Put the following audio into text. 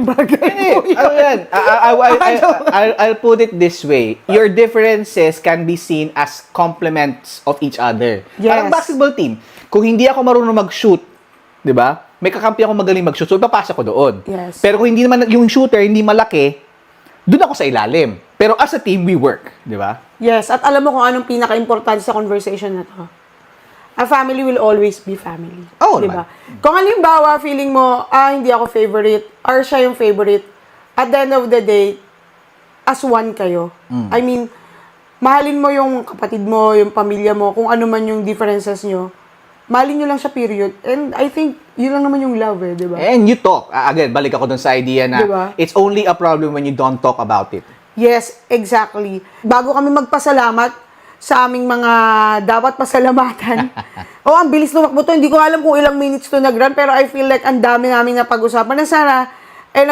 yung bagay mo. Ano yan? I'll put it this way. Your differences can be seen as complements of each other. Yes. Parang basketball team. Kung hindi ako marunong mag-shoot, di ba? May kakampi ako magaling mag-shoot, so ipapasa ko doon. Yes. Pero kung hindi naman yung shooter, hindi malaki, doon ako sa ilalim. Pero as a team, we work. Di ba? Yes, at alam mo kung anong pinaka-importante sa conversation na to. A family will always be family. Oo diba? naman. Kung halimbawa, feeling mo, hindi ako favorite, or siya yung favorite, at the end of the day, as one kayo. I mean, mahalin mo yung kapatid mo, yung pamilya mo, kung ano man yung differences nyo, mahalin nyo lang siya, period. And I think, yun lang naman yung love eh, di ba? And you talk. Again, balik ako dun sa idea na Diba? it's only a problem when you don't talk about it. Yes, exactly. Bago kami magpasalamat sa aming mga dapat pasalamatan. Ang bilis lumakbo to. Hindi ko alam kung ilang minutes to nag-run, pero I feel like ang dami namin na pag-usapan na sana